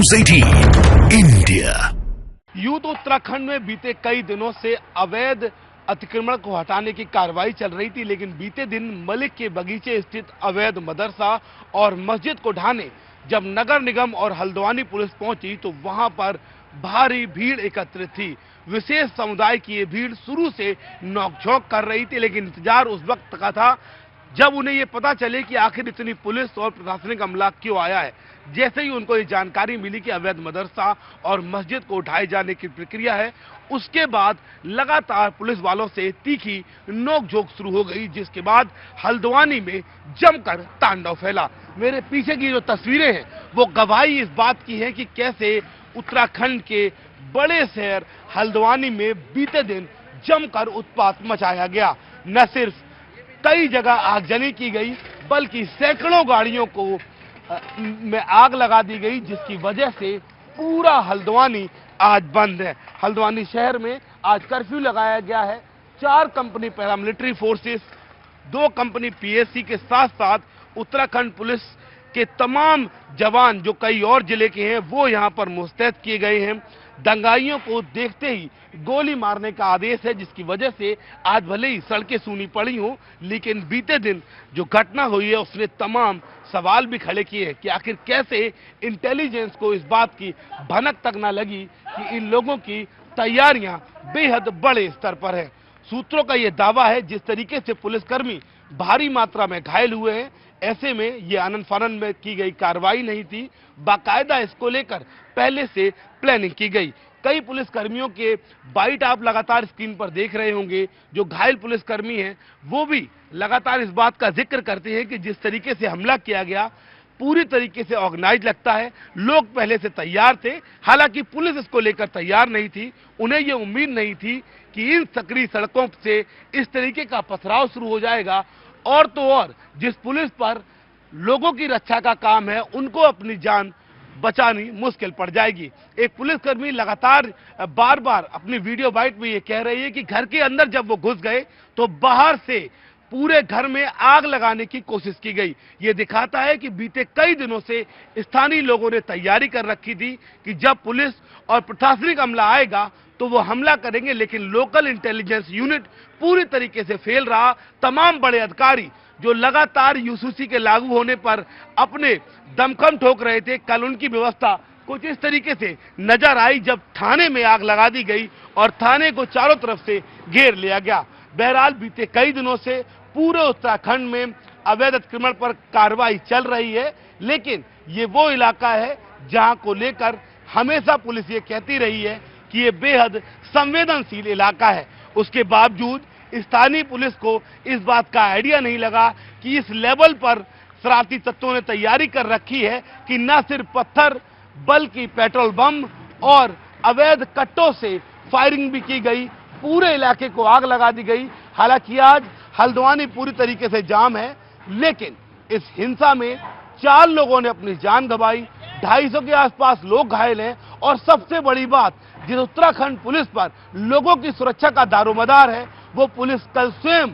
News 18 India. Youth Uttarakhand में बीते कई दिनों से अवैध अतिक्रमण को हटाने की कार्रवाई चल रही थी, लेकिन बीते दिन मलिक के बगीचे स्थित अवैध मदरसा और मस्जिद को ढाने जब नगर निगम और हल्द्वानी पुलिस पहुंची तो वहां पर भारी भीड़ एकत्रित थी। विशेष समुदाय की ये भीड़ शुरू से नोकझोंक कर रही थी, लेकिन इंतजार उस वक्त का था जब उन्हें ये पता चले कि आखिर इतनी पुलिस और प्रशासनिक अमला क्यों आया है। जैसे ही उनको ये जानकारी मिली कि अवैध मदरसा और मस्जिद को उठाए जाने की प्रक्रिया है, उसके बाद लगातार पुलिस वालों से तीखी नोकझोंक शुरू हो गई, जिसके बाद हल्द्वानी में जमकर तांडव फैला। मेरे पीछे की जो तस्वीरें हैं वो गवाही इस बात की है कि कैसे उत्तराखंड के बड़े शहर हल्द्वानी में बीते दिन जमकर उत्पात मचाया गया। न सिर्फ कई जगह आगजनी की गई बल्कि सैकड़ों गाड़ियों को में आग लगा दी गई, जिसकी वजह से पूरा हल्द्वानी आज बंद है। हल्द्वानी शहर में आज कर्फ्यू लगाया गया है। 4 company paramilitary forces, 2 company PSC के साथ साथ उत्तराखंड पुलिस के तमाम जवान जो कई और जिले के हैं वो यहां पर मुस्तैद किए गए हैं। दंगाइयों को देखते ही गोली मारने का आदेश है, जिसकी वजह से आज भले ही सड़कें सूनी पड़ी हों, लेकिन बीते दिन जो घटना हुई है उसने तमाम सवाल भी खड़े किए हैं कि आखिर कैसे इंटेलिजेंस को इस बात की भनक तक न लगी कि इन लोगों की तैयारियां बेहद बड़े स्तर पर है। सूत्रों का यह दावा है जिस तरीके से पुलिसकर्मी भारी मात्रा में घायल हुए हैं, ऐसे में ये आनन फानन में की गई कार्रवाई नहीं थी, बाकायदा इसको लेकर पहले से प्लानिंग की गई। कई पुलिसकर्मियों के बाइट आप लगातार स्क्रीन पर देख रहे होंगे। जो घायल पुलिसकर्मी हैं वो भी लगातार इस बात का जिक्र करते हैं कि जिस तरीके से हमला किया गया पूरी तरीके से ऑर्गेनाइज लगता है। लोग पहले से तैयार थे, हालांकि पुलिस इसको लेकर तैयार नहीं थी। उन्हें यह उम्मीद नहीं थी कि इन सकरी सड़कों से इस तरीके का पथराव शुरू हो जाएगा। और तो और जिस पुलिस पर लोगों की रक्षा का काम है उनको अपनी जान बचानी मुश्किल पड़ जाएगी। एक पुलिसकर्मी लगातार बार बार अपनी वीडियो बाइट में ये कह रही है कि घर के अंदर जब वो घुस गए तो बाहर से पूरे घर में आग लगाने की कोशिश की गई। ये दिखाता है कि बीते कई दिनों से स्थानीय लोगों ने तैयारी कर रखी थी कि जब पुलिस और प्रशासनिक अमला आएगा तो वो हमला करेंगे, लेकिन लोकल इंटेलिजेंस यूनिट पूरी तरीके से फेल रहा। तमाम बड़े अधिकारी जो लगातार यूसीसी के लागू होने पर अपने दमखम ठोक रहे थे, कल उनकी व्यवस्था कुछ इस तरीके से नजर आई जब थाने में आग लगा दी गई और थाने को चारों तरफ से घेर लिया गया। बहरहाल बीते कई दिनों से पूरे उत्तराखंड में अवैध अतिक्रमण पर कार्रवाई चल रही है, लेकिन ये वो इलाका है जहां को लेकर हमेशा पुलिस ये कहती रही है कि ये बेहद संवेदनशील इलाका है। उसके बावजूद स्थानीय पुलिस को इस बात का आइडिया नहीं लगा कि इस लेवल पर शरारती तत्वों ने तैयारी कर रखी है कि न सिर्फ पत्थर बल्कि पेट्रोल बम और अवैध कट्टों से फायरिंग भी की गई, पूरे इलाके को आग लगा दी गई। हालांकि आज हल्द्वानी पूरी तरीके से जाम है, लेकिन इस हिंसा में 4 लोगों ने अपनी जान गंवाई, 250 के आसपास लोग घायल हैं। और सबसे बड़ी बात, जिस उत्तराखंड पुलिस पर लोगों की सुरक्षा का दारोमदार है, वो पुलिस कल स्वयं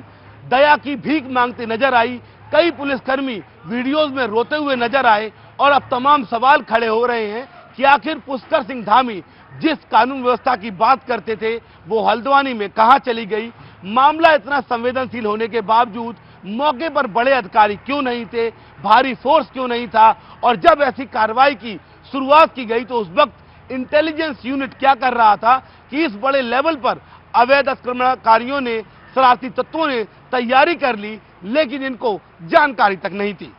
दया की भीख मांगती नजर आई। कई पुलिसकर्मी वीडियोज में रोते हुए नजर आए और अब तमाम सवाल खड़े हो रहे हैं कि आखिर पुष्कर सिंह धामी जिस कानून व्यवस्था की बात करते थे वो हल्द्वानी में कहां चली गई। मामला इतना संवेदनशील होने के बावजूद मौके पर बड़े अधिकारी क्यों नहीं थे, भारी फोर्स क्यों नहीं था, और जब ऐसी कार्रवाई की शुरुआत की गई तो उस वक्त इंटेलिजेंस यूनिट क्या कर रहा था कि इस बड़े लेवल पर अवैध आक्रमणकारियों ने, शरारती तत्वों ने तैयारी कर ली, लेकिन इनको जानकारी तक नहीं थी।